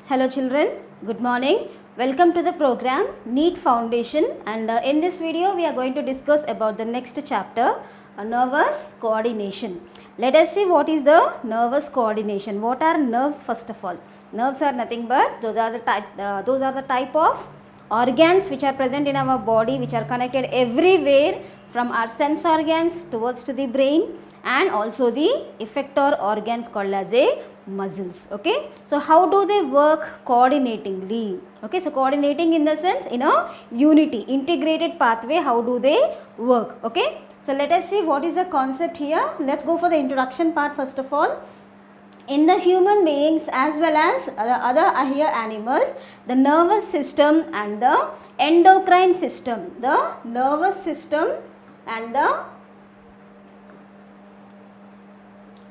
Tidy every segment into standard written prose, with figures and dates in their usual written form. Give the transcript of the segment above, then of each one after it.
Hello children, good morning. Welcome to the program NEET Foundation, and in this video we are going to discuss about the next chapter, nervous coordination. Let us see what is the nervous coordination. What are nerves first of all? Nerves are nothing but those are the type of organs which are present in our body, which are connected everywhere from our sense organs towards to the brain, and also the effector organs called as a muscles. Okay, so how do they work? Coordinatingly. Okay, so coordinating in the sense in a unity, integrated pathway. How do they work? Okay, so let us see what is the concept here. Let's go for the introduction part first of all. In the human beings as well as other higher animals, the nervous system and the endocrine system, the nervous system and the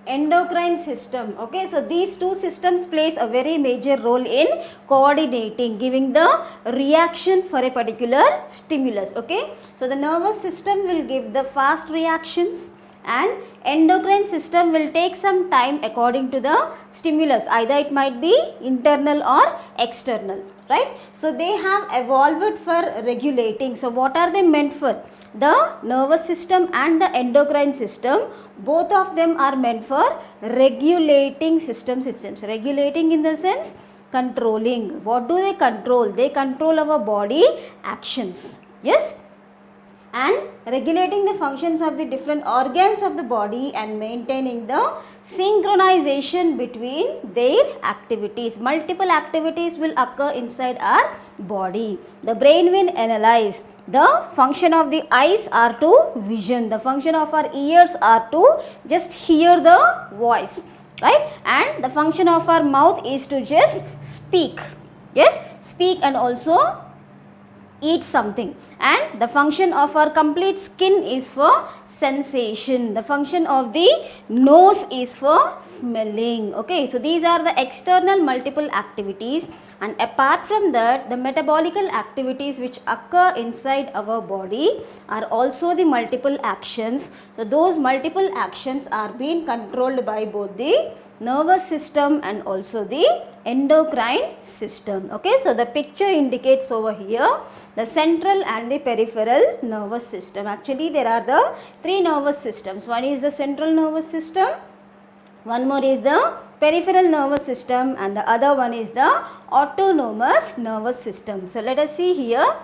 endocrine system. Okay, so these two systems plays a very major role in coordinating, giving the reaction for a particular stimulus. Okay, so the nervous system will give the fast reactions and endocrine system will take some time according to the stimulus, either it might be internal or external, right? So they have evolved for regulating. So what are they meant for? The nervous system and the endocrine system, both of them are meant for regulating systems itself. Regulating in the sense controlling. What do they control? They control our body actions. Yes, and regulating the functions of the different organs of the body and maintaining the synchronization between their activities. Multiple activities will occur inside our body. The brain will analyze. The function of the eyes are to vision. The function of our ears are to just hear the voice, right? And the function of our mouth is to just speak. Yes, speak and also eat something. And the function of our complete skin is for sensation. The function of the nose is for smelling. Okay, so these are the external multiple activities, and apart from that, the metabolical activities which occur inside our body are also the multiple actions. So those multiple actions are being controlled by both the nervous system and also the endocrine system. Okay, so the picture indicates over here the central and the peripheral nervous system. Actually there are the three nervous systems. One is the central nervous system, one more is the peripheral nervous system, and the other one is the autonomous nervous system. So let us see here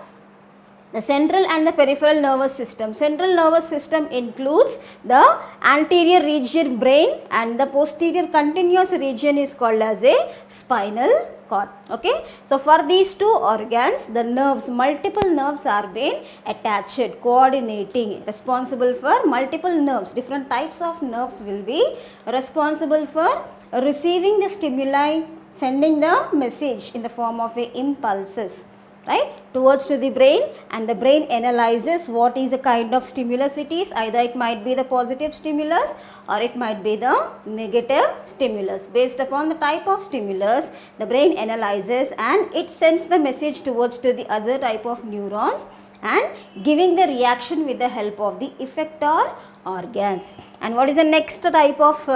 the central and the peripheral nervous system. Central nervous system includes the anterior region brain, and the posterior continuous region is called as a spinal cord. Okay, so for these two organs, the nerves, multiple nerves are being attached, coordinating, responsible for multiple nerves. Different types of nerves will be responsible for receiving the stimuli, sending the message in the form of impulses, right, towards to the brain, and the brain analyzes what is the kind of stimulus it is. Either it might be the positive stimulus or it might be the negative stimulus. Based upon the type of stimulus, the brain analyzes and it sends the message towards to the other type of neurons and giving the reaction with the help of the effector organs. And what is the next type of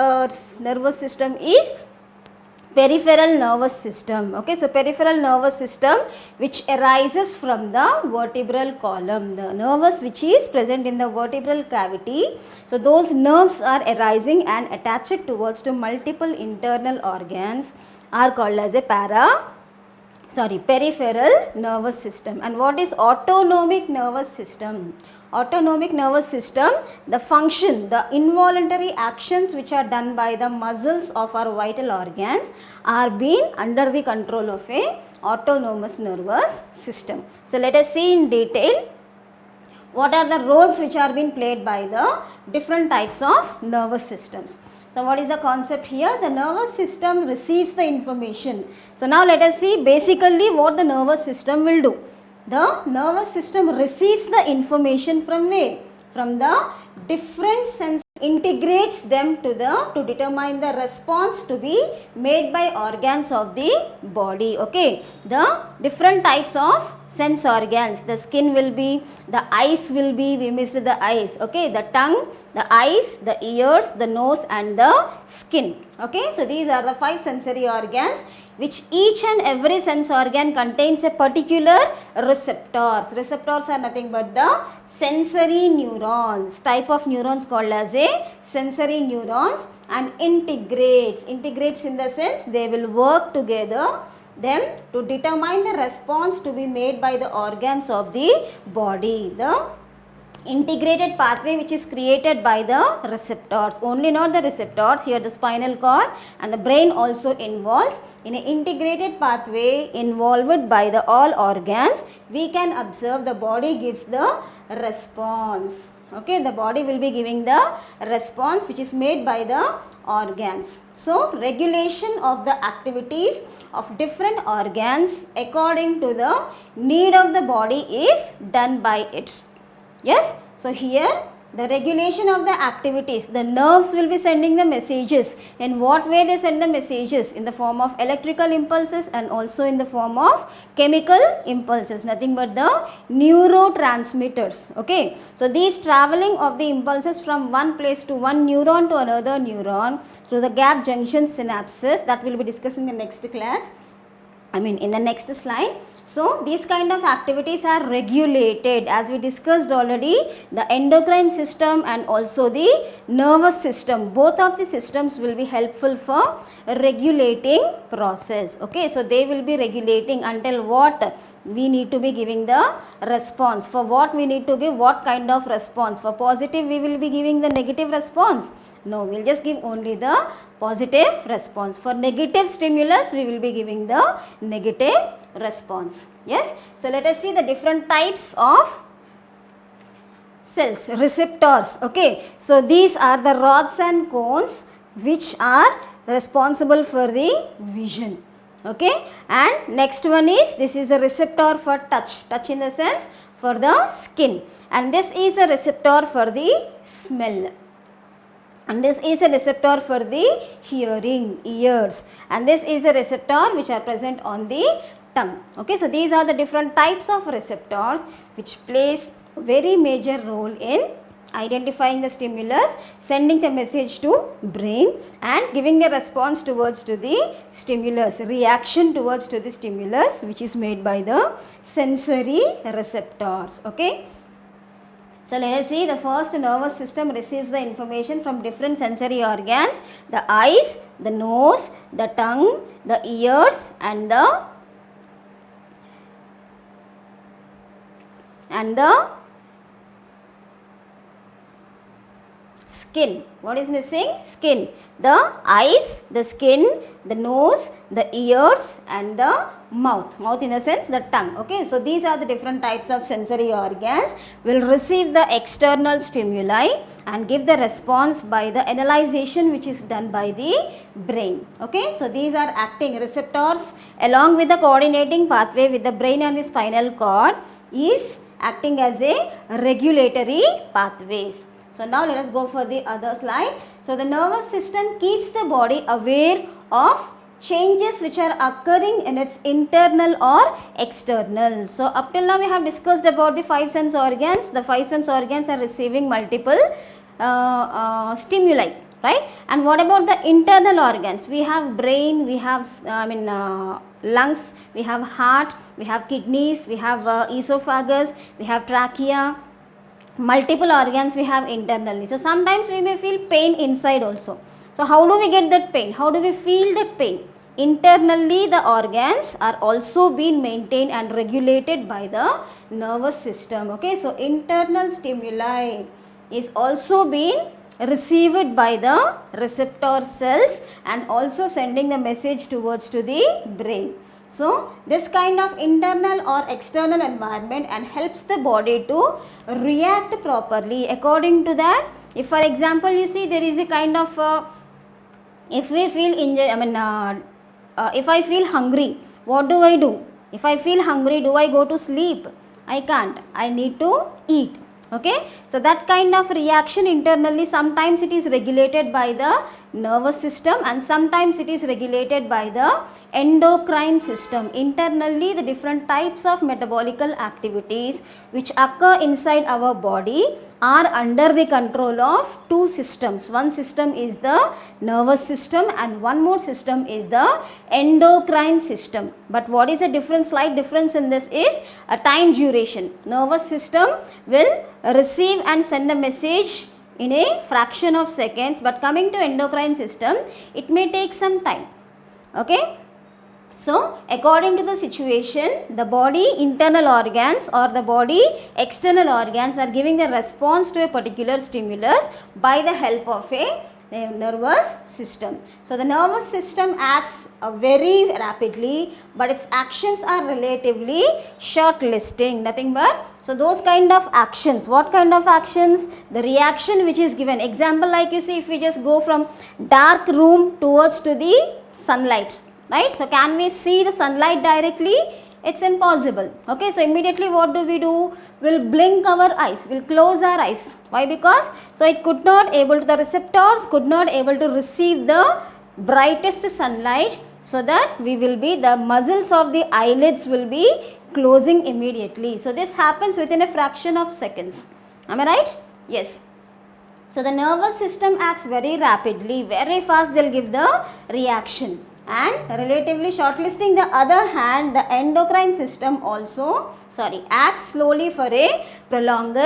nervous system is peripheral nervous system. Okay, so peripheral nervous system which arises from the vertebral column, the nerves which is present in the vertebral cavity. So those nerves are arising and attached towards to multiple internal organs are called as a peripheral nervous system. And what is autonomic nervous system? Autonomic nervous system, the function, the involuntary actions which are done by the muscles of our vital organs are being under the control of a autonomous nervous system. So let us see in detail what are the roles which are being played by the different types of nervous systems. So what is the concept here? The nervous system receives the information. So now let us see basically what the nervous system will do. The nervous system receives the information from where? From the different senses, integrates them to determine the response to be made by organs of the body. Okay, the different types of sense organs, the skin will be, the eyes will be, we missed the eyes. Okay, the tongue, the eyes, the ears, the nose and the skin. Okay, so these are the 5 sensory organs which each and every sense organ contains a particular receptors. Receptors are nothing but the sensory neurons, type of neurons called as a sensory neurons, and integrates in the sense they will work together them to determine the response to be made by the organs of the body. The integrated pathway which is created by the receptors, only not the receptors, here the spinal cord and the brain also involves in an integrated pathway involved by the all organs. We can observe the body gives the response. Okay, the body will be giving the response which is made by the organs. So regulation of the activities of different organs according to the need of the body is done by it. Yes, so here the regulation of the activities, the nerves will be sending the messages. In what way they send the messages? In the form of electrical impulses and also in the form of chemical impulses, nothing but the neurotransmitters. Okay, so these traveling of the impulses from one place to one neuron to another neuron through the gap junction synapses, that will be discussed in the next class, in the next slide. So these kind of activities are regulated, as we discussed already, the endocrine system and also the nervous system, both of the systems will be helpful for regulating process. Okay, so they will be regulating until what we need to be giving the response. For what we need to give what kind of response? For positive we will be giving the negative response? No, we will just give only the positive response. For negative stimulus we will be giving the negative response. Yes, so let us see the different types of cells, receptors. Okay, so these are the rods and cones which are responsible for the vision. Okay, and next one is, this is a receptor for touch in the sense for the skin, and this is a receptor for the smell, and this is a receptor for the hearing, ears, and this is a receptor which are present on the tongue. Okay, so these are the different types of receptors which plays a very major role in identifying the stimulus, sending the message to brain and giving the response towards to the stimulus, reaction towards to the stimulus which is made by the sensory receptors. Okay, so let us see, the first nervous system receives the information from different sensory organs, the eyes, the nose, the tongue, the ears and the skin. What is missing? Skin. The eyes, the skin, the nose, the ears and the mouth. Mouth in a sense the tongue. Okay, so these are the different types of sensory organs will receive the external stimuli and give the response by the analyzation which is done by the brain. Okay, so these are acting receptors along with the coordinating pathway with the brain and the spinal cord is acting as a regulatory pathways. So now let us go for the other slide. So the nervous system keeps the body aware of changes which are occurring in its internal or external. So up till now we have discussed about the 5 sense organs. The 5 sense organs are receiving multiple stimuli, right? And what about the internal organs? We have brain, we have lungs, we have heart, we have kidneys, we have esophagus, we have trachea, multiple organs we have internally. So sometimes we may feel pain inside also. So how do we get that pain? How do we feel that pain? Internally the organs are also being maintained and regulated by the nervous system. Okay, so internal stimuli is also being received by the receptor cells and also sending the message towards to the brain. So this kind of internal or external environment and helps the body to react properly according to that. If for example you see there is a kind of if we feel if I feel hungry, what do? If I feel hungry, do I go to sleep? I can't. I need to eat. Okay, so that kind of reaction internally sometimes it is regulated by the nervous system, and sometimes it is regulated by the endocrine system. Internally, the different types of metabolical activities which occur inside our body are under the control of two systems. One system is the nervous system and one more system is the endocrine system. But what is the difference? Slight difference in this is a time duration. Nervous system will receive and send the message in a fraction of seconds, but coming to endocrine system, it may take some time. Okay. So, according to the situation, the body internal organs or the body external organs are giving the response to a particular stimulus by the help of a nervous system. So, the nervous system acts very rapidly, but its actions are relatively short listing, nothing but. So, those kind of actions, what kind of actions? The reaction which is given. Example, like you see, if we just go from dark room towards to the sunlight, right? So, can we see the sunlight directly? It's impossible. Okay, so immediately what do? We'll blink our eyes, we'll close our eyes. Why? Because so it could not able to, the receptors could not able to receive the brightest sunlight, so that we will be, the muscles of the eyelids will be closing immediately. So this happens within a fraction of seconds. Am I right? Yes. So the nervous system acts very rapidly, very fast, they'll give the reaction. And relatively shortlisting, the other hand, the endocrine system also acts slowly for a prolonged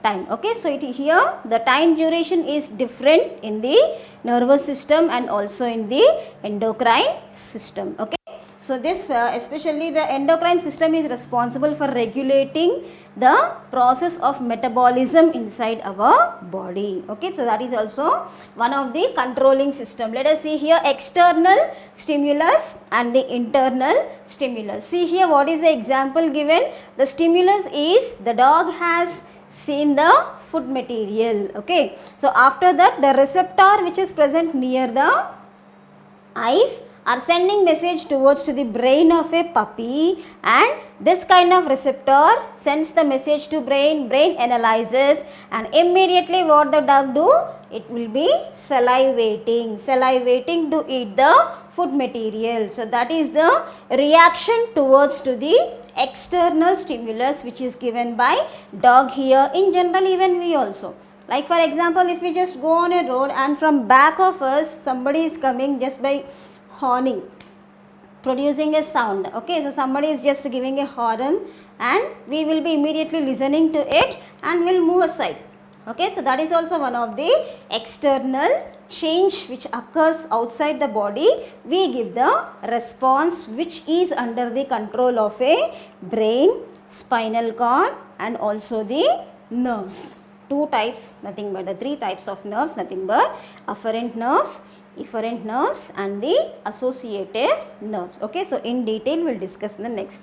time. Okay, so here the time duration is different in the nervous system and also in the endocrine system. Okay, so this especially the endocrine system is responsible for regulating the process of metabolism inside our body. Okay, so that is also one of the controlling system. Let us see here external stimulus and the internal stimulus. See here, what is the example given? The stimulus is the dog has seen the food material. Okay, so after that the receptor which is present near the eyes are sending message towards to the brain of a puppy, and this kind of receptor sends the message to brain analyzes, and immediately what the dog do? It will be salivating to eat the food material. So that is the reaction towards to the external stimulus which is given by dog here. In general, even we also, like for example, if we just go on a road and from back of us somebody is coming just by horning, producing a sound. Okay, so somebody is just giving a horn and we will be immediately listening to it and will move aside. Okay, so that is also one of the external change which occurs outside the body. We give the response which is under the control of a brain, spinal cord and also the nerves. Two types, nothing but the three types of nerves, nothing but afferent nerves, efferent nerves and the associative nerves. Okay, so in detail we'll discuss in the next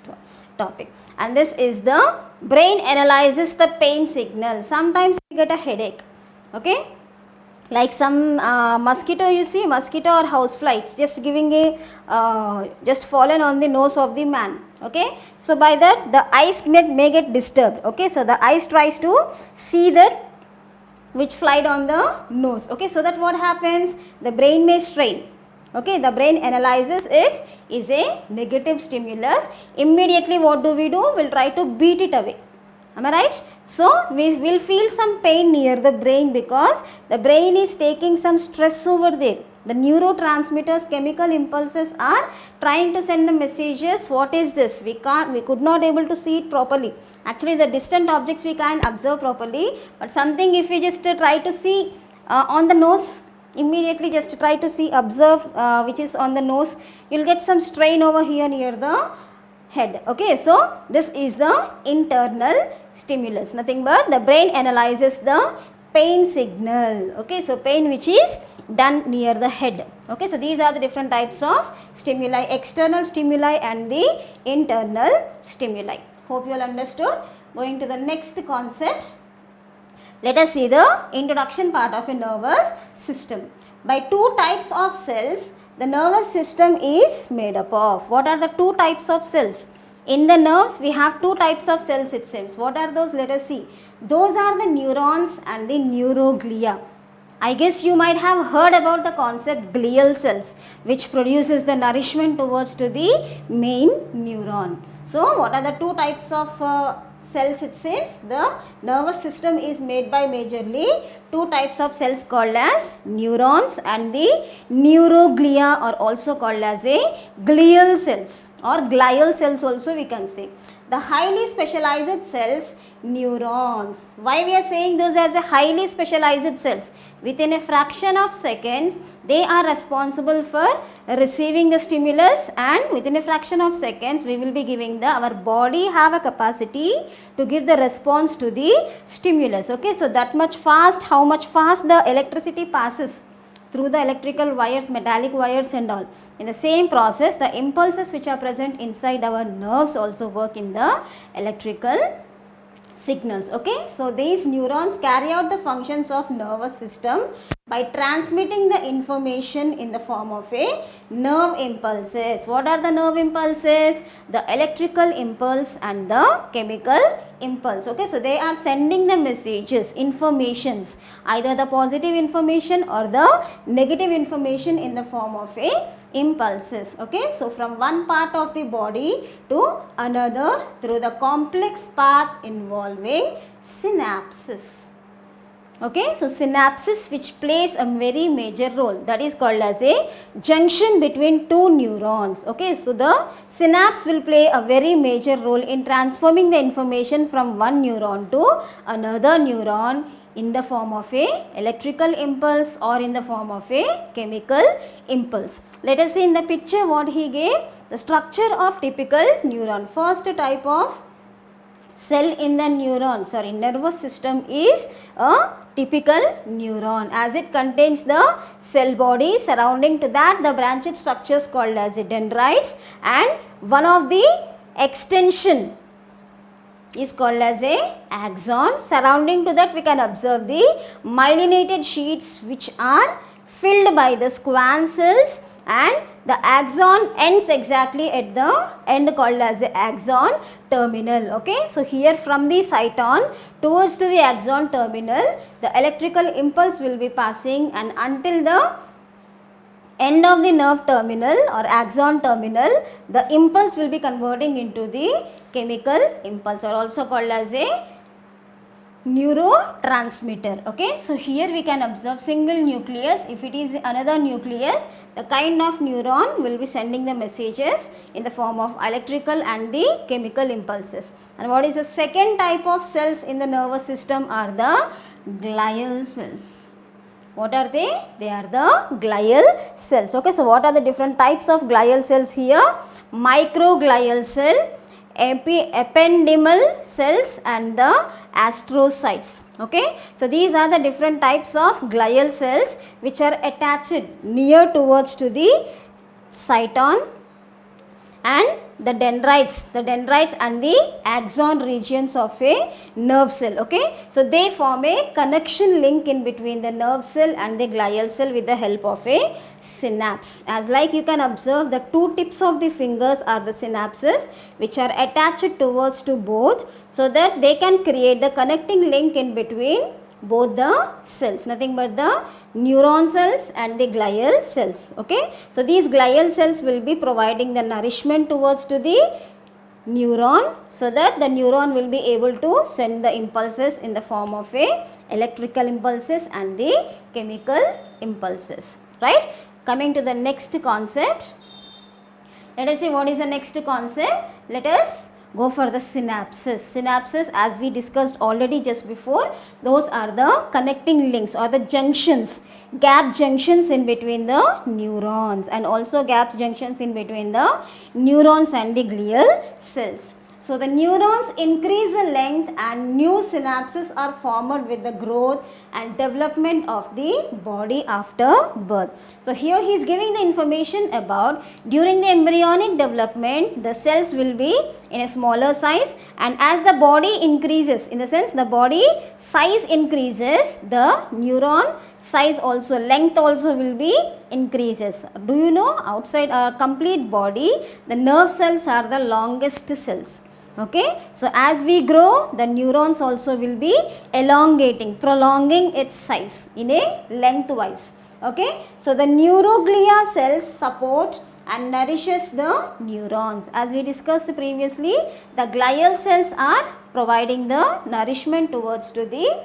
topic. And this is the brain analyzes the pain signal. Sometimes we get a headache. Okay, like some mosquito, you see, mosquito or housefly, it's just giving a just fallen on the nose of the man. Okay, so by that the eyes may get disturbed. Okay, so the eyes tries to see that which flied on the nose. Okay, so that what happens? The brain may strain. Okay, the brain analyzes it is a negative stimulus. Immediately what do? We'll try to beat it away. Am I right? So we will feel some pain near the brain because the brain is taking some stress over there. The neurotransmitters, chemical impulses are trying to send the messages. What is this? We could not able to see it properly. Actually, the distant objects we can't observe properly, but something if we just try to see on the nose, immediately just try to see, observe which is on the nose, you'll get some strain over here near the head. Okay, so this is the internal stimulus, nothing but the brain analyzes the pain signal. Okay, so pain which is done near the head. Okay, so these are the different types of stimuli, external stimuli and the internal stimuli. Hope you all understood. Going to the next concept, let us see the introduction part of a nervous system. By two types of cells the nervous system is made up of. What are the two types of cells? In the nerves we have two types of cells, it seems. What are those? Let us see. Those are the neurons and the neuroglia. I guess you might have heard about the concept glial cells, which produces the nourishment towards to the main neuron. So what are the two types of cells? It seems the nervous system is made by majorly two types of cells called as neurons and the neuroglia, or also called as a glial cells or glial cells also we can say. The highly specialized cells, neurons. Why we are saying those as a highly specialized cells? Within a fraction of seconds they are responsible for receiving the stimulus, and within a fraction of seconds we will be giving the, our body have a capacity to give the response to the stimulus. Okay, so that much fast, how much fast the electricity passes through the electrical wires, metallic wires and all. In the same process, the impulses which are present inside our nerves also work in the electrical signals. Okay, so these neurons carry out the functions of nervous system by transmitting the information in the form of a nerve impulses. What are the nerve impulses? The electrical impulse and the chemical impulse. Okay, so they are sending the messages, informations, either the positive information or the negative information in the form of a impulses. Okay, so from one part of the body to another through the complex path involving synapses. Okay, so synapses which plays a very major role, that is called as a junction between two neurons. Okay, so the synapse will play a very major role in transforming the information from one neuron to another neuron in the form of a electrical impulse or in the form of a chemical impulse. Let us see in the picture what he gave. The structure of typical neuron. First type of cell in the neuron, sorry, nervous system is a typical neuron, as it contains the cell body. Surrounding to that the branched structures called as the dendrites, and one of the extension is called as a axon. Surrounding to that we can observe the myelinated sheets which are filled by the schwann cells, and the axon ends exactly at the end called as the axon terminal. Okay, so here from the cyton towards to the axon terminal the electrical impulse will be passing, and until the end of the nerve terminal or axon terminal the impulse will be converting into the chemical impulse, or also called as a neurotransmitter. Okay, so here we can observe single nucleus. If it is another nucleus, the kind of neuron will be sending the messages in the form of electrical and the chemical impulses. And what is the second type of cells in the nervous system are the glial cells. What are they? They are the glial cells. Okay, so what are the different types of glial cells here? Microglial cell, ependymal cells and the astrocytes. Okay, so these are the different types of glial cells which are attached near towards to the cyton and the dendrites and the axon regions of a nerve cell. Okay, so they form a connection link in between the nerve cell and the glial cell with the help of a synapse. As like you can observe, the two tips of the fingers are the synapses which are attached towards to both, so that they can create the connecting link in between both the cells, nothing but the neuron cells and the glial cells. Okay, so these glial cells will be providing the nourishment towards to the neuron, so that the neuron will be able to send the impulses in the form of a electrical impulses and the chemical impulses. Right, coming to the next concept, let us see what is the next concept. Let us go for the synapses. Synapses, as we discussed already just before, those are the connecting links or the junctions, gap junctions in between the neurons, and also gap junctions in between the neurons and the glial cells. So the neurons increase the length and new synapses are formed with the growth and development of the body after birth. So here he is giving the information about during the embryonic development the cells will be in a smaller size, and as the body increases, in the sense the body size increases, the neuron size also, length also will be increases. Do you know outside our complete body the nerve cells are the longest cells. Okay, so as we grow, the neurons also will be elongating, prolonging its size in a lengthwise. Okay, so the neuroglia cells support and nourishes the neurons. As we discussed previously, the glial cells are providing the nourishment towards to the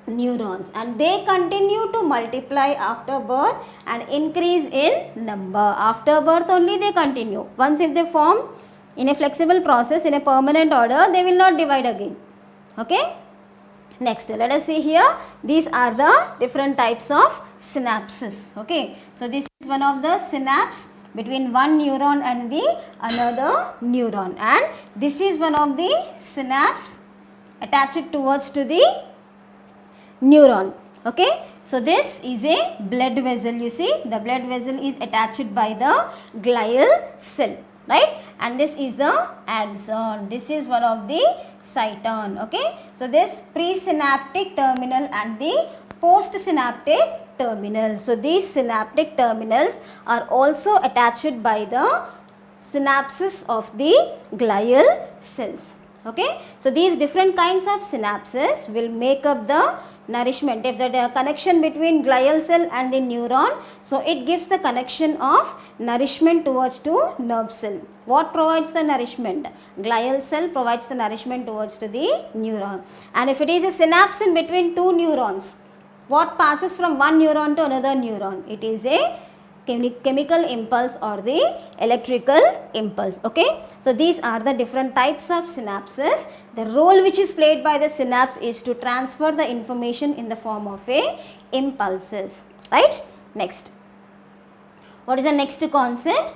neurons, and they continue to multiply after birth and increase in number. After birth only they continue. Once if they form in a flexible process in a permanent order, they will not divide again. Okay. Next, let us see here. These are the different types of synapses. Okay. So this is one of the synapse between one neuron and the another neuron, and this is one of the synapse attached towards to the neuron. Okay, so this is a blood vessel. You see, the blood vessel is attached by the glial cell, right? And this is the axon. This is one of the cyton. Okay, so this presynaptic terminal and the postsynaptic terminal. So these synaptic terminals are also attached by the synapses of the glial cells. Okay, so these different kinds of synapses will make up the nourishment. If the connection between glial cell and the neuron, so it gives the connection of nourishment towards to nerve cell. What provides the nourishment? Glial cell provides the nourishment towards to the neuron. And if it is a synapse in between two neurons, what passes from one neuron to another neuron? It is a chemical impulse or the electrical impulse. Okay, so these are the different types of synapses. The role which is played by the synapse is to transfer the information in the form of a impulses, right? Next, what is the next concept?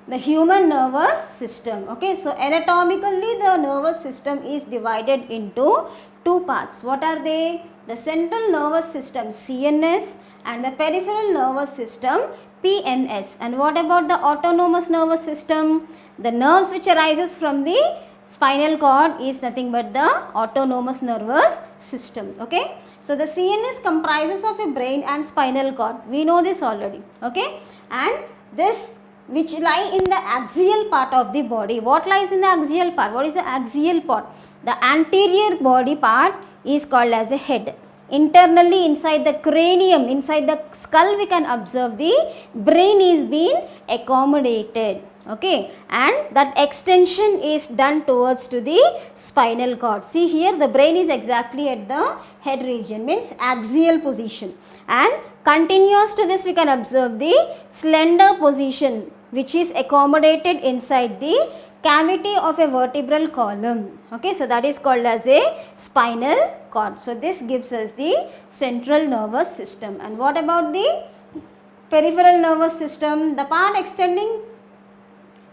The human nervous system. Okay, so anatomically the nervous system is divided into two parts. What are they? The central nervous system CNS and the peripheral nervous system PNS. And what about the autonomous nervous system? The nerves which arises from the spinal cord is nothing but the autonomous nervous system. Okay, so the CNS comprises of a brain and spinal cord. We know this already. Okay, and this which lie in the axial part of the body. What lies in the axial part? What is the axial part? The anterior body part is called as a head. Internally inside the cranium, inside the skull, we can observe the brain is being accommodated. Okay, and that extension is done towards to the spinal cord. See here, the brain is exactly at the head region, means axial position, and continuous to this we can observe the slender position which is accommodated inside the cavity of a vertebral column. Okay, so that is called as a spinal cord. So this gives us the central nervous system. And what about the peripheral nervous system? The part extended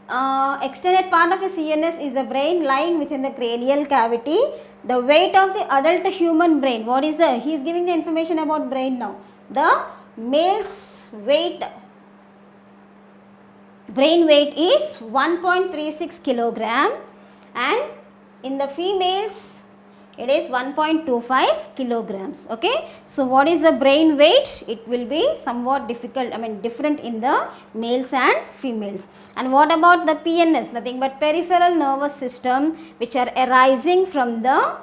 part of a CNS is the brain lying within the cranial cavity. The weight of the adult human brain, what is the, he is giving the information about brain now. The male's weight, brain weight is 1.36 kilograms, and in the females it is 1.25 kilograms. Okay, so what is the brain weight? It will be somewhat different in the males and females. And what about the PNS? Nothing but peripheral nervous system which are arising from the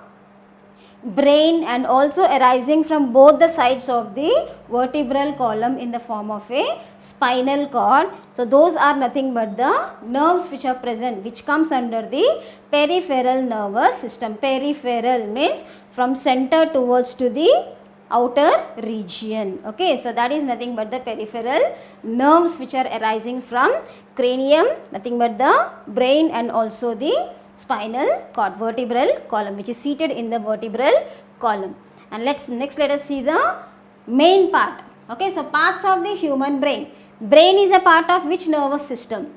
brain and also arising from both the sides of the vertebral column in the form of a spinal cord. So those are nothing but the nerves which are present, which comes under the peripheral nervous system. Peripheral means from center towards to the outer region. Okay, so that is nothing but the peripheral nerves which are arising from cranium, nothing but the brain and also the spinal cord, vertebral column, which is seated in the vertebral column. And next let us see the main part. Okay, so parts of the human brain. Brain is a part of which nervous system?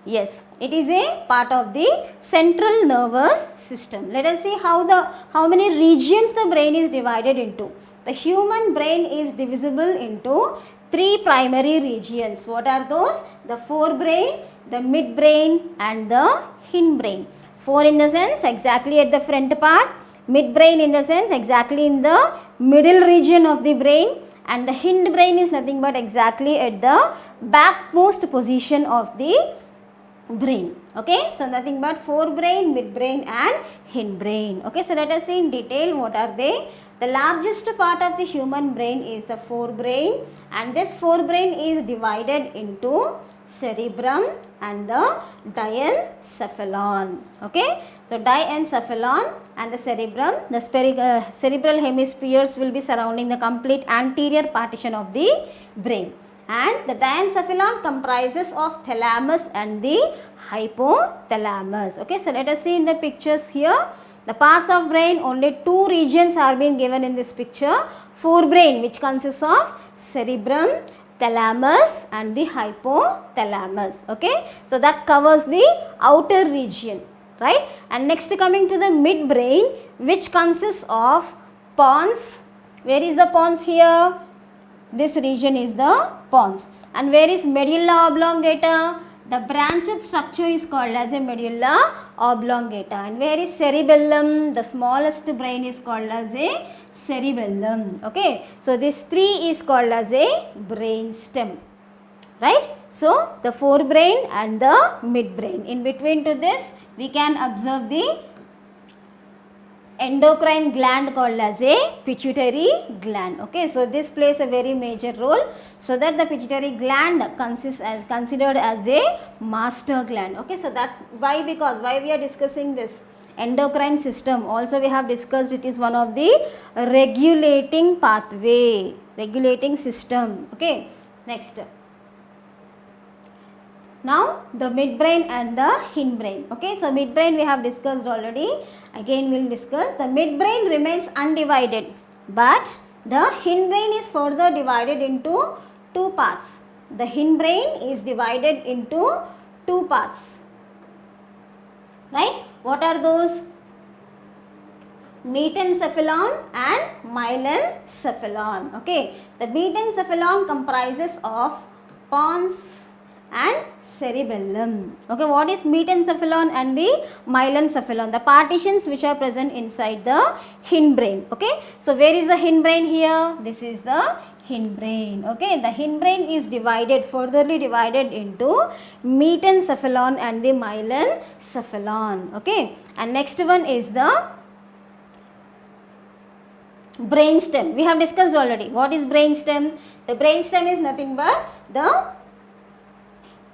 Yes, it is a part of the central nervous system. Let us see how many regions the brain is divided into. The human brain is divisible into three primary regions. What are those? The forebrain, the midbrain and the hindbrain. Fore in the sense exactly at the front part, midbrain in the sense exactly in the middle region of the brain, and the hindbrain is nothing but exactly at the backmost position of the brain. Okay, so nothing but forebrain, midbrain and hindbrain. Okay, so let us see in detail what are they. The largest part of the human brain is the forebrain, and this forebrain is divided into cerebrum and the diencephalon. Okay, so diencephalon and the cerebrum, the cerebral hemispheres will be surrounding the complete anterior partition of the brain, and the diencephalon comprises of thalamus and the hypothalamus. Okay, so let us see in the pictures here. The parts of brain, only two regions are being given in this picture. Forebrain, which consists of cerebrum, thalamus and the hypothalamus. Okay, so that covers the outer region, right? And next coming to the midbrain, which consists of pons. Where is the pons here? This region is the pons. And where is medulla oblongata? The branched structure is called as a medulla oblongata. And where is cerebellum? The smallest brain is called as a cerebellum. Okay, so this three is called as a brain stem, right? So the forebrain and the midbrain. In between to this, we can observe the endocrine gland called as a pituitary gland. Okay, so this plays a very major role, so that the pituitary gland considered as a master gland. Okay, so that why we are discussing this endocrine system. Also we have discussed it is one of the regulating pathway, regulating system. Okay, next. Now the midbrain and the hindbrain. Okay, so midbrain we have discussed already. Again we will discuss. The midbrain remains undivided, but the hindbrain is further divided into two parts. The hindbrain is divided into two parts, right? What are those? Metencephalon and myelencephalon. Okay, the metencephalon comprises of pons and cerebellum. Okay, what is metencephalon and the myelencephalon? The partitions which are present inside the hindbrain. Okay, so where is the hindbrain here? This is the hindbrain. Okay, the hindbrain is furtherly divided into metencephalon and the myelencephalon. Okay, and next one is the brainstem. We have discussed already. What is brainstem? The brainstem is nothing but the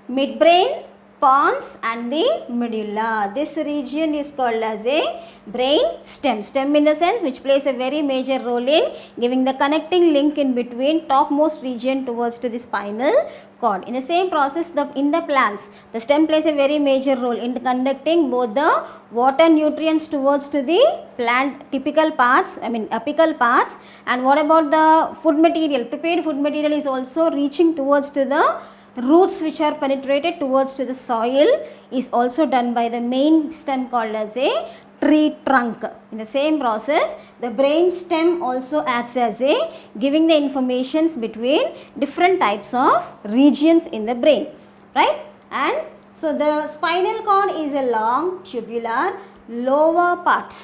midbrain, pons and the medulla. This region is called as a brain stem. Stem in the sense which plays a very major role in giving the connecting link in between topmost region towards to the spinal cord. In the same process, in the plants, the stem plays a very major role in conducting both the water nutrients towards to the plant apical parts, and what about the food material? Prepared food material is also reaching towards to the roots which are penetrated towards to the soil, is also done by the main stem called as a tree trunk. In the same process, the brain stem also acts as a giving the informations between different types of regions in the brain, right? And so the spinal cord is a long tubular lower part.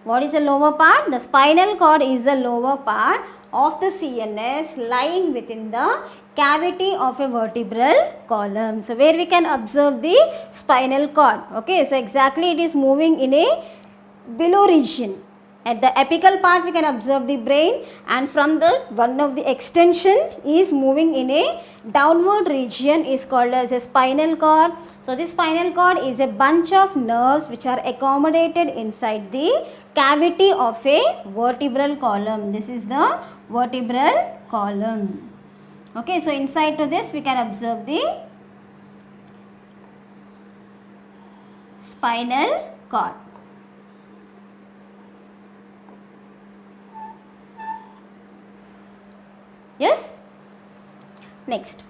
What is the lower part? The spinal cord is the lower part of the CNS lying within the cavity of a vertebral column. So where we can observe the spinal cord. Okay, so exactly it is moving in a below region. At the apical part we can observe the brain, and from the one of the extension is moving in a downward region is called as a spinal cord. So this spinal cord is a bunch of nerves which are accommodated inside the cavity of a vertebral column. This is the vertebral column. Okay, so inside to this we can observe the spinal cord. Yes? Next.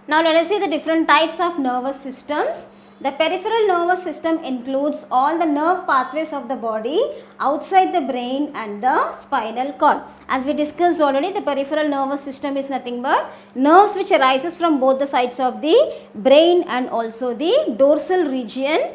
Now let us see the different types of nervous systems. The peripheral nervous system includes all the nerve pathways of the body outside the brain and the spinal cord. As we discussed already, the peripheral nervous system is nothing but nerves which arises from both the sides of the brain and also the dorsal region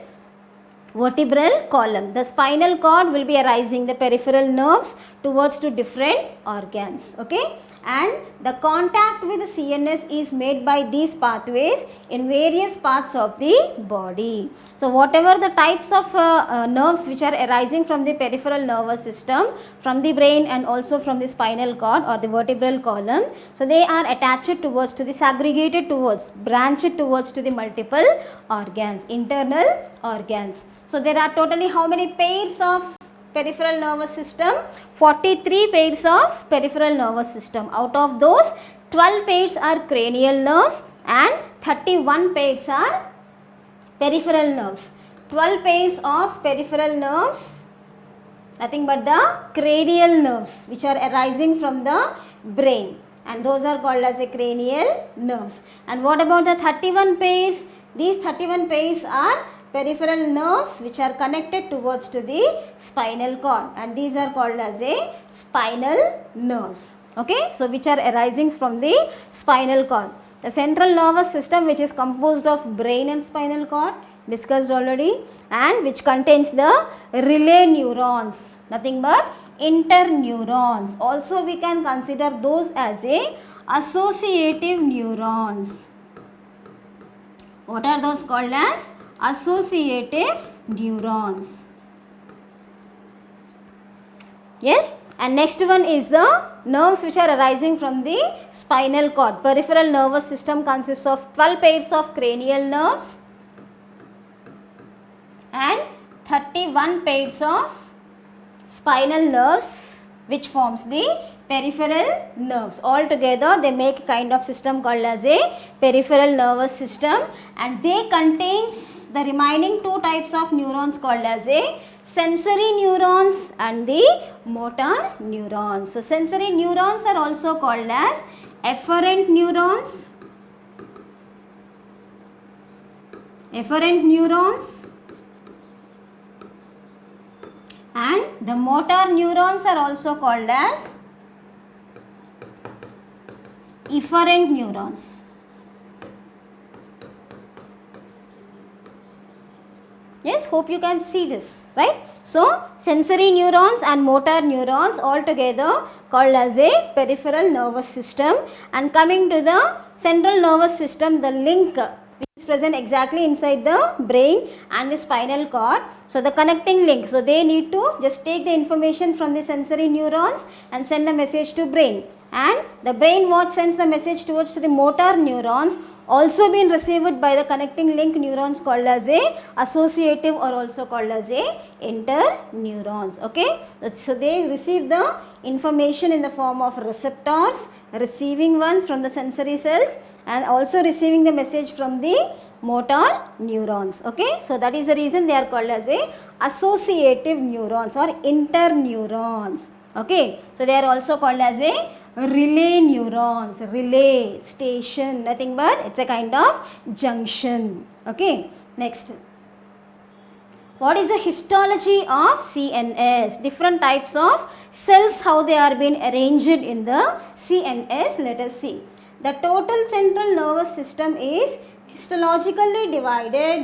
vertebral column. The spinal cord will be arising the peripheral nerves towards to different organs. Okay, and the contact with the CNS is made by these pathways in various parts of the body. So whatever the types of nerves which are arising from the peripheral nervous system, from the brain and also from the spinal cord or the vertebral column, so they are attached towards to the segregated towards, branched towards to the multiple organs, internal organs. So there are totally how many pairs of peripheral nervous system? 43 pairs of peripheral nervous system. Out of those, 12 pairs are cranial nerves and 31 pairs are peripheral nerves. 12 pairs of peripheral nerves, nothing but the cranial nerves which are arising from the brain, and those are called as a cranial nerves. And what about the 31 pairs? These 31 pairs are peripheral nerves which are connected towards to the spinal cord, and these are called as a spinal nerves. Okay, so which are arising from the spinal cord. The central nervous system, which is composed of brain and spinal cord, discussed already, and which contains the relay neurons, nothing but interneurons. Also we can consider those as a associative neurons. What are those called as? Associative neurons. Yes, and next one is the nerves which are arising from the spinal cord. Peripheral nervous system consists of 12 pairs of cranial nerves and 31 pairs of spinal nerves, which forms the peripheral nerves. All together they make a kind of system called as a peripheral nervous system, and they contains the remaining two types of neurons called as a sensory neurons and the motor neurons. So sensory neurons are also called as efferent neurons, and the motor neurons are also called as efferent neurons. Yes, hope you can see this, right? So sensory neurons and motor neurons all together called as a peripheral nervous system. And coming to the central nervous system, the link which is present exactly inside the brain and the spinal cord. So the connecting link, so they need to just take the information from the sensory neurons and send a message to brain, and the brain what sends the message towards to the motor neurons, also been received by the connecting link neurons called as a associative or also called as a interneurons. Okay, so they receive the information in the form of receptors, receiving ones from the sensory cells and also receiving the message from the motor neurons. Okay, so that is the reason they are called as a associative neurons or interneurons. Okay, so they are also called as a relay neurons. Relay, station, nothing but it's a kind of junction. Okay, next, what is the histology of CNS? Different types of cells, how they are being arranged in the CNS. Let us see. The total central nervous system is histologically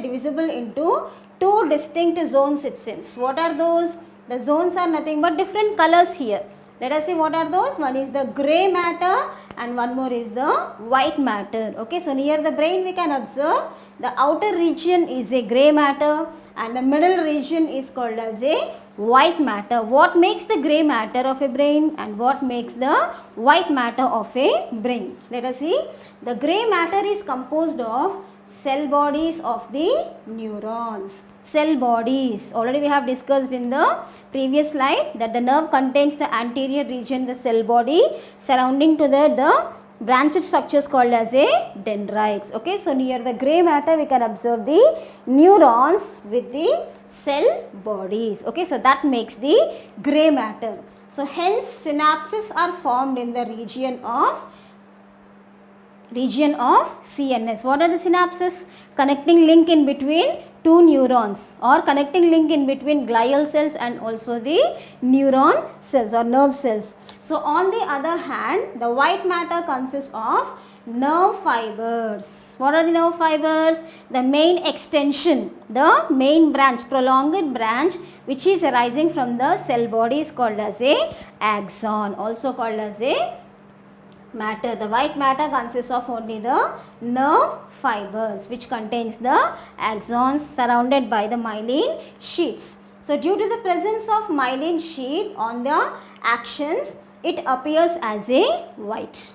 divisible into two distinct zones, it seems. What are those? The zones are nothing but different colors here. Let us see what are those. One is the grey matter and one more is the white matter. Okay, so near the brain we can observe the outer region is a grey matter and the middle region is called as a white matter. What makes the grey matter of a brain and what makes the white matter of a brain? Let us see. The grey matter is composed of cell bodies of the neurons. Cell bodies, already we have discussed in the previous slide that the nerve contains the anterior region, the cell body, surrounding to the branched structures called as a dendrites. Okay, so near the grey matter we can observe the neurons with the cell bodies. Okay, so that makes the grey matter. So hence synapses are formed in the region of CNS. What are the synapses? Connecting link in between two neurons or connecting link in between glial cells and also the neuron cells or nerve cells. So on the other hand, the white matter consists of nerve fibers. What are the nerve fibers? The main extension, the main branch, prolonged branch which is arising from the cell body is called as a axon, also called as a matter. The white matter consists of only the nerve fibers, which contains the axons surrounded by the myelin sheaths. So due to the presence of myelin sheath on the actions, it appears as a white.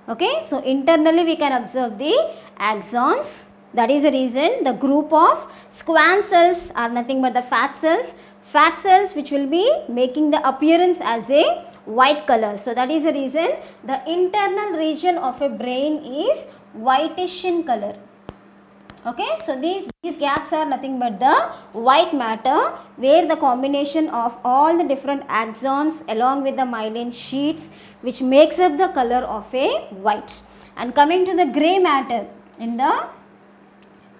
Okay, so internally we can observe the axons. That is the reason the group of Schwann cells are nothing but the fat cells which will be making the appearance as a white color. So that is the reason the internal region of a brain is whitish in color. Okay, so these gaps are nothing but the white matter, where the combination of all the different axons along with the myelin sheaths which makes up the color of a white. And coming to the grey matter, in the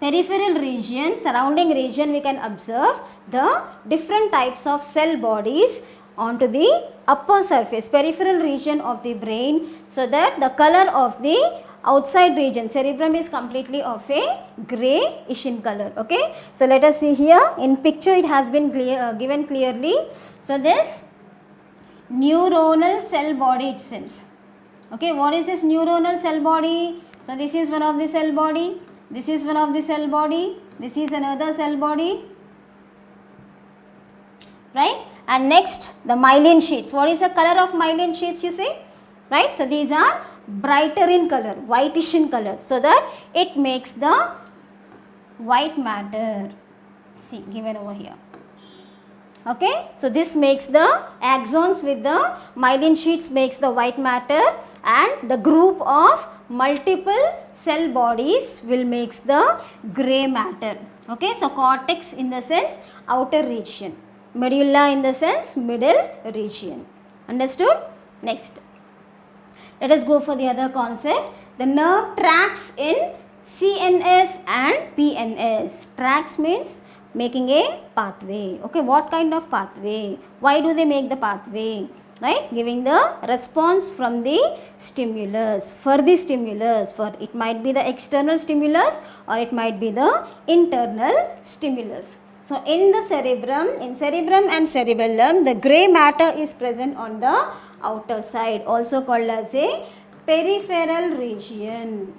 peripheral region, surrounding region, we can observe the different types of cell bodies onto the upper surface, peripheral region of the brain, so that the color of the outside region, cerebrum, is completely of a greyish in color. Okay, so let us see here in picture, it has been given clearly. So this neuronal cell body, it seems. Okay, what is this neuronal cell body? So this is one of the cell body, this is one of the cell body, this is another cell body, right? And next the myelin sheaths. What is the color of myelin sheaths, you see, right? So these are brighter in color, whitish in color, so that it makes the white matter. See, given over here. Okay, so this makes the axons with the myelin sheaths makes the white matter, and the group of multiple cell bodies will makes the grey matter. Okay, so cortex in the sense outer region, medulla in the sense middle region. Understood? Next, let us go for the other concept. The nerve tracts in CNS and PNS. Tracts means making a pathway. Okay, what kind of pathway? Why do they make the pathway? Right, giving the response from the stimulus, for the stimulus, for it might be the external stimulus or it might be the internal stimulus. So in the cerebrum, in cerebrum and cerebellum, the grey matter is present on the outer side, also called as a peripheral region.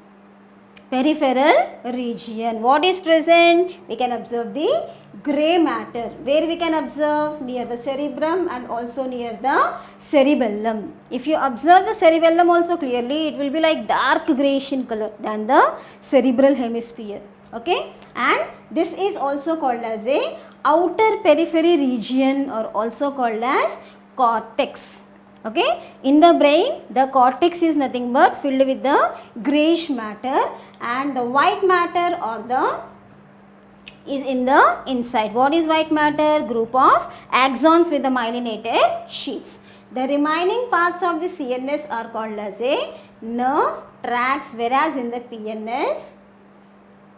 Peripheral region. What is present? We can observe the grey matter. Where we can observe? Near the cerebrum and also near the cerebellum. If you observe the cerebellum also clearly, it will be like dark greyish in color than the cerebral hemisphere. Okay, and this is also called as a outer periphery region, or also called as cortex. Okay, in the brain, the cortex is nothing but filled with the greyish matter, and the white matter or the is in the inside. What is white matter? Group of axons with the myelinated sheaths. The remaining parts of the CNS are called as a nerve tracts, whereas in the PNS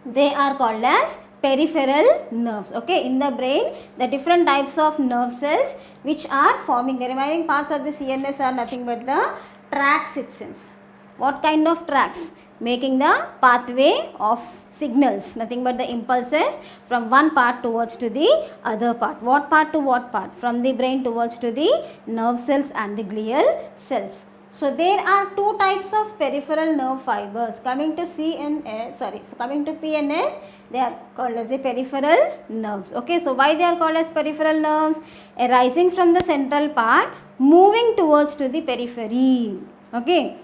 they are called as peripheral nerves. Okay, in the brain, the different types of nerve cells which are forming the remaining parts of the CNS are nothing but the tracts, it seems. What kind of tracts? Making the pathway of signals, nothing but the impulses from one part towards to the other part. What part to what part? From the brain towards to the nerve cells and the glial cells. So there are two types of peripheral nerve fibers. Coming to coming to PNS, they are called as a peripheral nerves. Okay, so why they are called as peripheral nerves? Arising from the central part, moving towards to the periphery. Okay,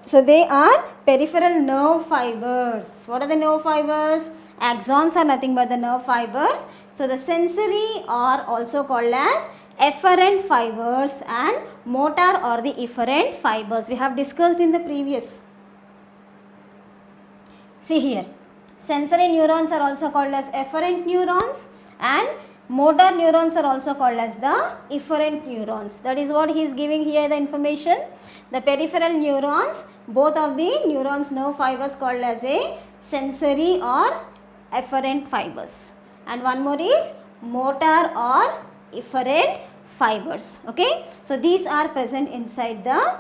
so they are peripheral nerve fibers. What are the nerve fibers? Axons are nothing but the nerve fibers. So the sensory are also called as efferent fibers, and motor or the efferent fibers. We have discussed in the previous. See here, sensory neurons are also called as efferent neurons, and motor neurons are also called as the efferent neurons. That is what he is giving here the information. The peripheral neurons, both of the neurons nerve fibers called as a sensory or efferent fibers, and one more is motor or efferent fibers. Okay, so these are present inside the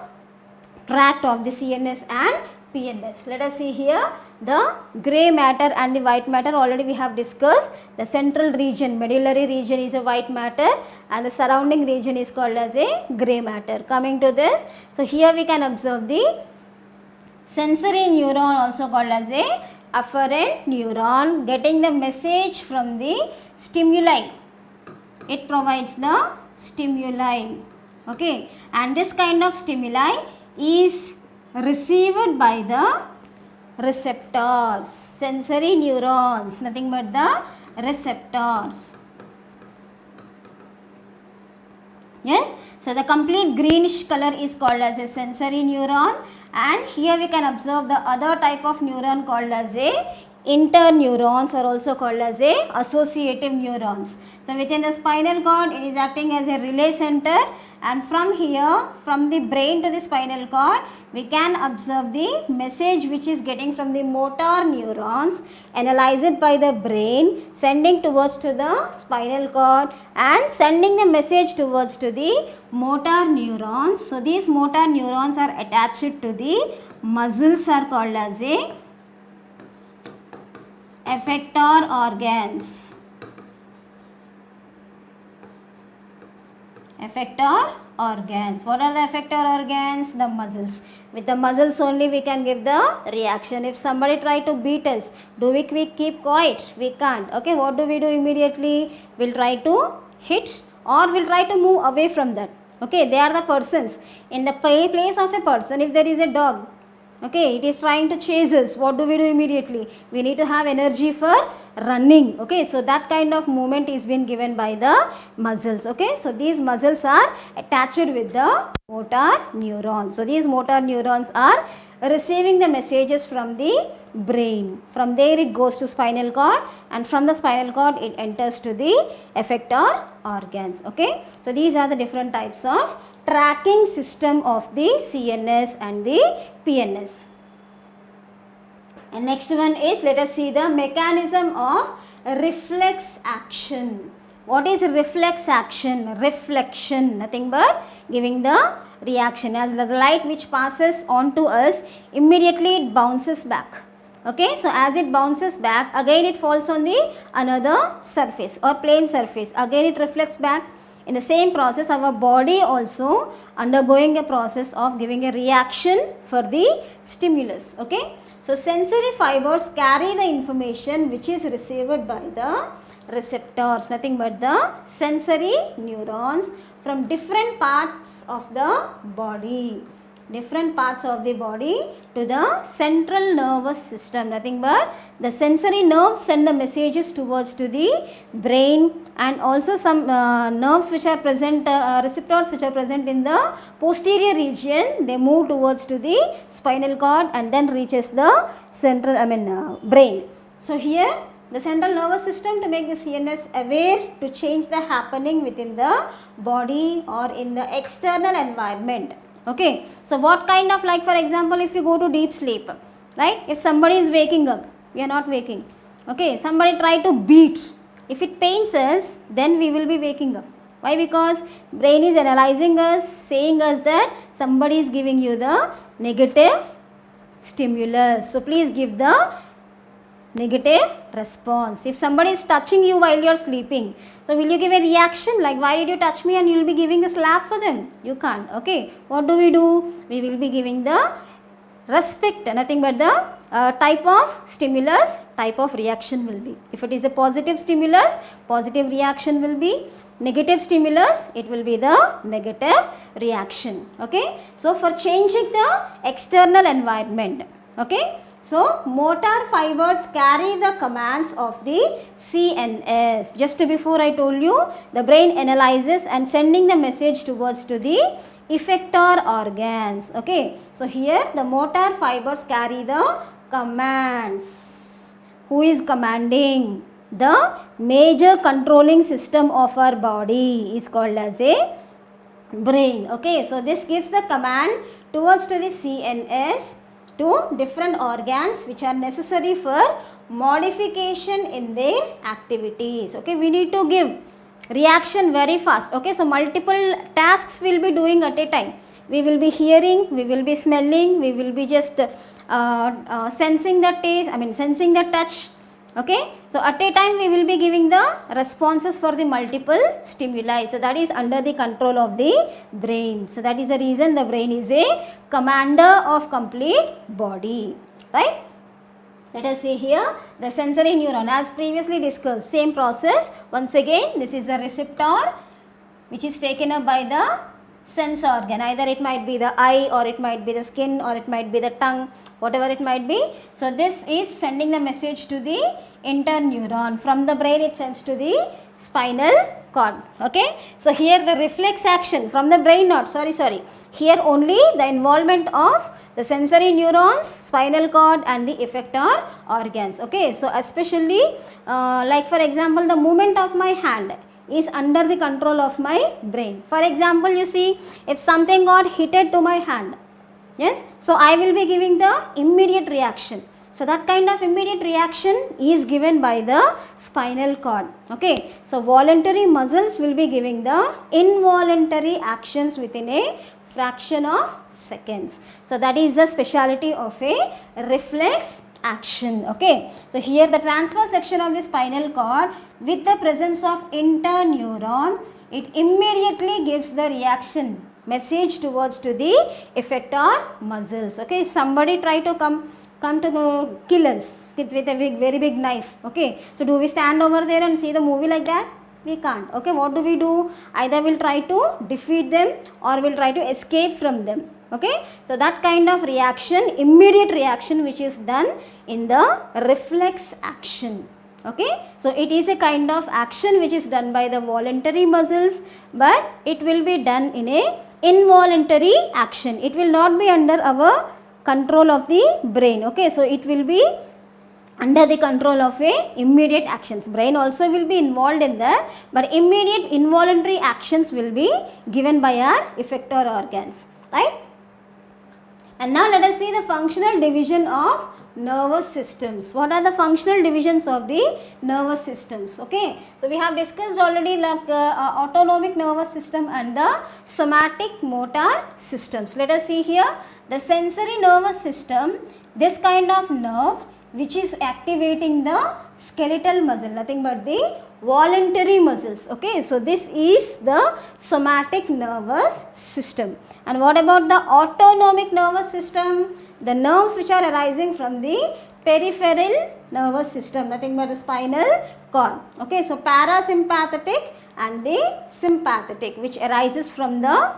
tract of the CNS and PNS. Let us see here the gray matter and the white matter already we have discussed. The central region, medullary region is a white matter and the surrounding region is called as a gray matter. Coming to this, so here we can observe the sensory neuron, also called as a afferent neuron, getting the message from the stimuli. It provides the stimuli, okay, and this kind of stimuli is received by the receptors, sensory neurons, nothing but the receptors. Yes, so the complete greenish color is called as a sensory neuron, and here we can observe the other type of neuron called as a interneurons, are also called as a associative neurons. So within the spinal cord it is acting as a relay center, and from here, from the brain to the spinal cord, we can observe the message which is getting from the motor neurons, analyze it by the brain, sending towards to the spinal cord and sending the message towards to the motor neurons. So these motor neurons are attached to the muscles, are called as a effector organs. Effector organs. What are the effector organs? The muscles. With the muscles only we can give the reaction. If somebody try to beat us, do we keep quiet? We can't. Okay, what do we do immediately? We'll try to hit or we'll try to move away from that. Okay, they are the persons. In the place of a person, if there is a dog, okay, it is trying to chase us, what do we do immediately? We need to have energy for running. Okay, so that kind of movement is being given by the muscles. Okay, so these muscles are attached with the motor neurons. So these motor neurons are receiving the messages from the brain. From there it goes to spinal cord, and from the spinal cord it enters to the effector organs. Okay, so these are the different types of tracking system of the CNS and the PNS. And next one is, let us see the mechanism of reflex action. What is reflex action? Reflection, nothing but giving the reaction. As the light which passes onto us, immediately it bounces back. Okay, so as it bounces back, again it falls on the another surface or plane surface. Again it reflects back. In the same process, our body also undergoing a process of giving a reaction for the stimulus. Okay, so sensory fibers carry the information which is received by the receptors, nothing but the sensory neurons from different parts of the body. Different parts of the body to the central nervous system, nothing but the sensory nerves send the messages towards to the brain, and also some nerves which are present, receptors which are present in the posterior region, they move towards to the spinal cord and then reaches the central, brain. So here the central nervous system to make the CNS aware to change the happening within the body or in the external environment. Okay, so what kind of, like for example, if you go to deep sleep, right, if somebody is waking up, we are not waking, okay, somebody try to beat, if it pains us, then we will be waking up. Why? Because brain is analyzing us, saying us that somebody is giving you the negative stimulus, so please give the negative response. If somebody is touching you while you are sleeping, so will you give a reaction like, why did you touch me, and you will be giving a slap for them? You can't. Okay, what do? We will be giving the respect, nothing but the type of stimulus, type of reaction will be. If it is a positive stimulus, positive reaction will be. Negative stimulus, it will be the negative reaction. Okay, so for changing the external environment. Okay, so motor fibers carry the commands of the CNS. Just before I told you, the brain analyzes and sending the message towards to the effector organs. Okay, so here the motor fibers carry the commands. Who is commanding? The major controlling system of our body is called as a brain. Okay, so this gives the command towards to the CNS to different organs which are necessary for modification in their activities. Okay, we need to give reaction very fast. Okay, so multiple tasks will be doing at a time. we will be hearing, we will be smelling, we will be just sensing the taste, sensing the touch. Okay, so at a time we will be giving the responses for the multiple stimuli. So that is under the control of the brain. So that is the reason the brain is a commander of complete body, right? Let us see here the sensory neuron as previously discussed, same process. Once again, this is the receptor which is taken up by the sense organ. Either it might be the eye, or it might be the skin, or it might be the tongue, whatever it might be. So this is sending the message to the interneuron. From the brain it sends to the spinal cord. Okay, so here the reflex action from the brain, not sorry, here only the involvement of the sensory neurons, spinal cord and the effector organs. Okay, so especially like for example, the movement of my hand is under the control of my brain. For example, you see, if something got hit to my hand, yes, so I will be giving the immediate reaction. So that kind of immediate reaction is given by the spinal cord. Okay, so voluntary muscles will be giving the involuntary actions within a fraction of seconds. So that is the speciality of a reflex action. Okay, so here the transverse section of the spinal cord with the presence of interneuron, it immediately gives the reaction message towards to the effector muscles. Okay, if somebody try to come to kill us with a very big knife, okay, so do we stand over there and see the movie like that? We can't. Okay, what do? Either we'll try to defeat them or we'll try to escape from them. Okay, so that kind of reaction, immediate reaction, which is done in the reflex action. Okay, so it is a kind of action which is done by the voluntary muscles, but it will be done in a involuntary action. It will not be under our control of the brain. Okay, so it will be under the control of a immediate actions. Brain also will be involved in that, but immediate involuntary actions will be given by our effector organs, right? And now let us see the functional division of nervous systems. What are the functional divisions of the nervous systems? Okay, so we have discussed already like autonomic nervous system and the somatic motor systems. Let us see here the sensory nervous system, this kind of nerve which is activating the skeletal muscle, nothing but the voluntary muscles. Okay, so this is the somatic nervous system. And what about the autonomic nervous system? The nerves which are arising from the peripheral nervous system, nothing but the spinal cord. Okay, so parasympathetic and the sympathetic, which arises from the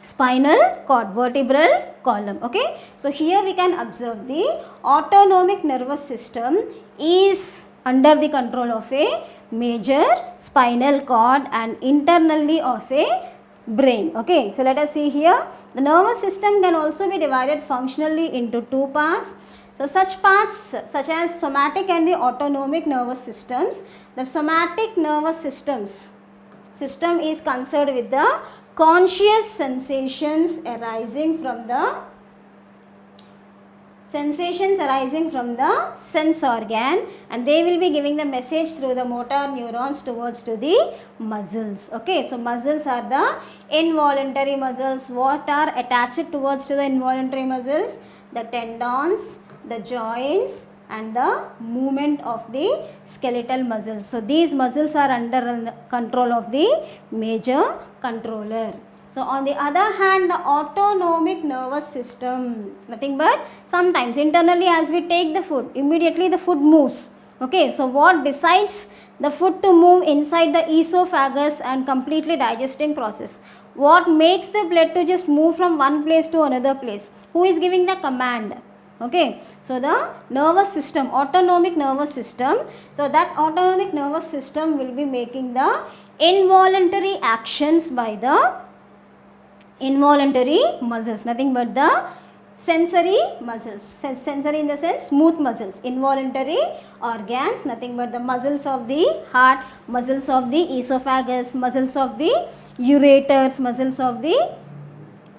spinal cord, vertebral column. Okay, so here we can observe the autonomic nervous system is under the control of a major spinal cord and internally of a brain. Okay, so let us see here the nervous system can also be divided functionally into two parts. So such parts such as somatic and the autonomic nervous systems. The somatic nervous system is concerned with the conscious sensations arising from the sense organ, and they will be giving the message through the motor neurons towards to the muscles. Okay, so muscles are the involuntary muscles. What are attached towards to the involuntary muscles? The tendons, the joints and the movement of the skeletal muscles. So these muscles are under control of the major controller. So on the other hand, the autonomic nervous system, nothing but sometimes internally as we take the food, immediately the food moves. Okay, so what decides the food to move inside the esophagus and completely digesting process? What makes the blood to just move from one place to another place? Who is giving the command? Okay, so the nervous system, autonomic nervous system, so that autonomic nervous system will be making the involuntary actions by the involuntary muscles, nothing but the sensory muscles, sensory in the sense smooth muscles, involuntary organs, nothing but the muscles of the heart, muscles of the esophagus, muscles of the ureters, muscles of the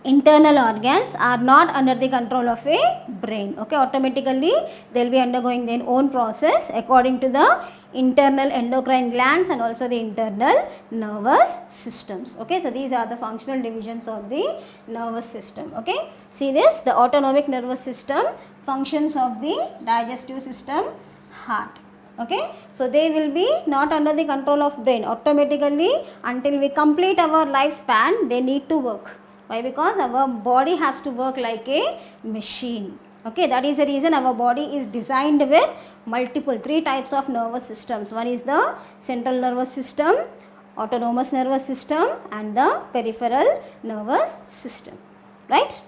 internal organs are not under the control of a brain. Okay, automatically they will be undergoing their own process according to the internal endocrine glands and also the internal nervous systems. Okay, so these are the functional divisions of the nervous system. Okay, see this, the autonomic nervous system, functions of the digestive system, heart. Okay, so they will be not under the control of brain. Automatically until we complete our lifespan they need to work. Why? Because our body has to work like a machine. Okay, that is the reason our body is designed with multiple 3 types of nervous systems. One is the central nervous system, autonomous nervous system and the peripheral nervous system. Right?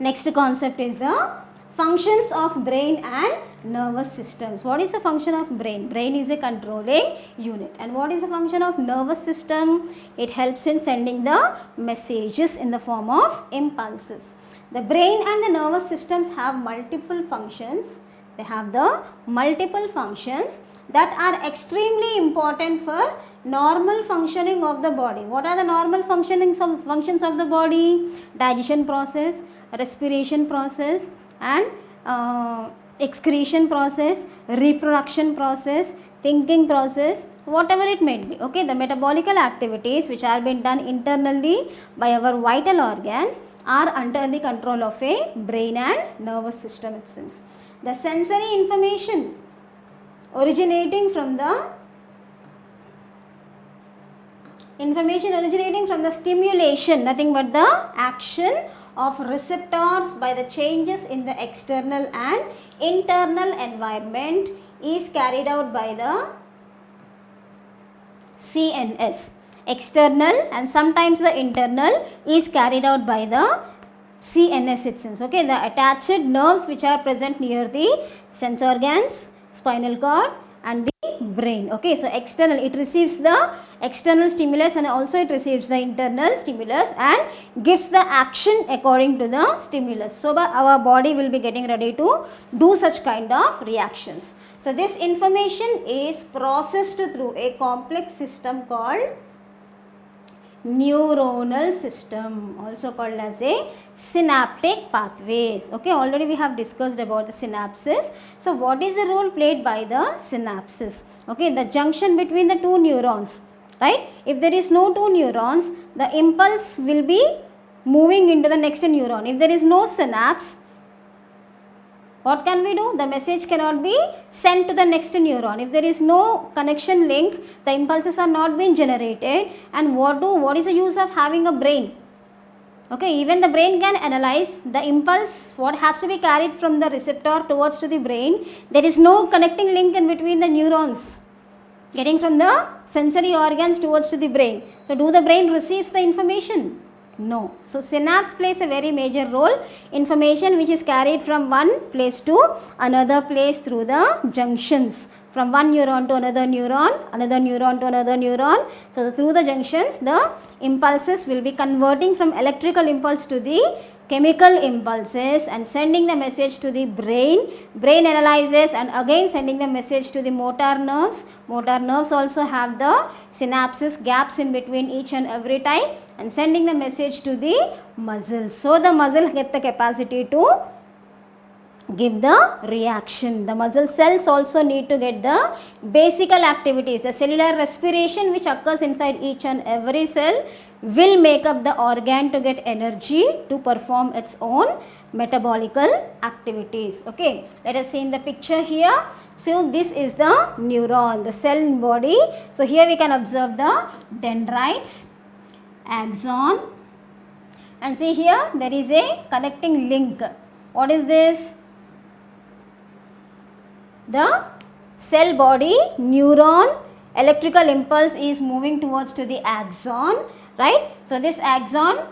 Next concept is the functions of brain and nervous systems. What is the function of brain? Brain is a controlling unit. And what is the function of nervous system? It helps in sending the messages in the form of impulses. The brain and the nervous systems have multiple functions. They have the multiple functions that are extremely important for normal functioning of the body. What are the normal functions of the body? Digestion process, respiration process and excretion process, reproduction process, thinking process, whatever it may be. Okay, the metabolical activities which are being done internally by our vital organs are under the control of a brain and nervous system, it seems. The sensory information originating from the stimulation, nothing but the action of receptors by the changes in the external and internal environment is carried out by the CNS. External and sometimes the internal is carried out by the CNS, it seems. Okay, the attached nerves which are present near the sense organs, spinal cord and the brain. Okay, so external, it receives the external stimulus and also it receives the internal stimulus and gives the action according to the stimulus. So our body will be getting ready to do such kind of reactions. So this information is processed through a complex system called neuronal system, also called as a synaptic pathways. Okay, already we have discussed about the synapses. So what is the role played by the synapses? Okay, the junction between the 2 neurons, right? If there is no 2 neurons, the impulse will be moving into the next neuron. If there is no synapse, what can we do? The message cannot be sent to the next neuron. If there is no connection link, the impulses are not being generated. And what is the use of having a brain? Okay, even the brain can analyze the impulse, what has to be carried from the receptor towards to the brain. There is no connecting link in between the neurons getting from the sensory organs towards to the brain. So do the brain receives the information? No. So synapse plays a very major role. Information which is carried from one place to another place through the junctions. From one neuron to another neuron to another neuron. So through the junctions, the impulses will be converting from electrical impulse to the chemical impulses and sending the message to the brain. Brain analyzes and again sending the message to the motor nerves. Motor nerves also have the synapses gaps in between each and every time and sending the message to the muscles. So the muscle get the capacity to give the reaction. The muscle cells also need to get the basic activities. The cellular respiration which occurs inside each and every cell will make up the organ to get energy to perform its own metabolical activities. Okay, let us see in the picture here. So this is the neuron, the cell body. So here we can observe the dendrites, axon, and see here there is a connecting link. What is this? The cell body, neuron, electrical impulse is moving towards to the axon, right? So this axon,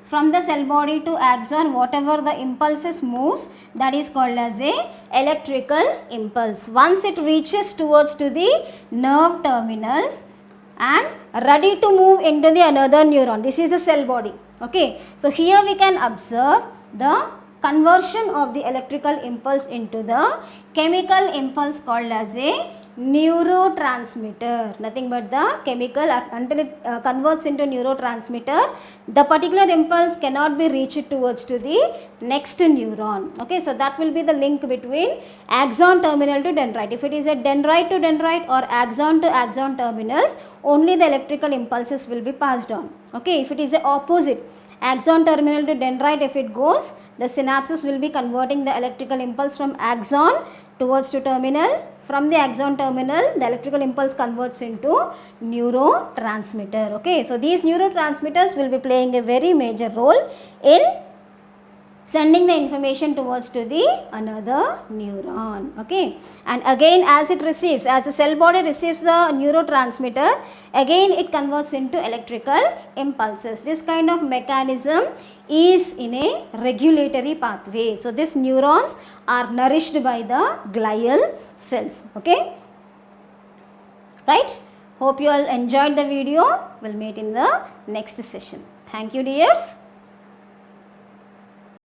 from the cell body to axon, whatever the impulses moves, that is called as a electrical impulse. Once it reaches towards to the nerve terminals and ready to move into the another neuron. This is the cell body. Okay, so here we can observe the conversion of the electrical impulse into the chemical impulse called as a neurotransmitter, nothing but the chemical. Until it converts into neurotransmitter, the particular impulse cannot be reached towards to the next neuron. Okay, so that will be the link between axon terminal to dendrite. If it is a dendrite to dendrite or axon to axon terminals, only the electrical impulses will be passed on. Okay, if it is the opposite, axon terminal to dendrite, if it goes, the synapses will be converting the electrical impulse from axon towards to terminal. From the axon terminal, the electrical impulse converts into neurotransmitter. Okay, so these neurotransmitters will be playing a very major role in sending the information towards to the another neuron. Okay, and again as it receives, as the cell body receives the neurotransmitter, again it converts into electrical impulses. This kind of mechanism is in a regulatory pathway. So these neurons are nourished by the glial cells. Okay, right? Hope you all enjoyed the video. We'll meet in the next session. Thank you, dears.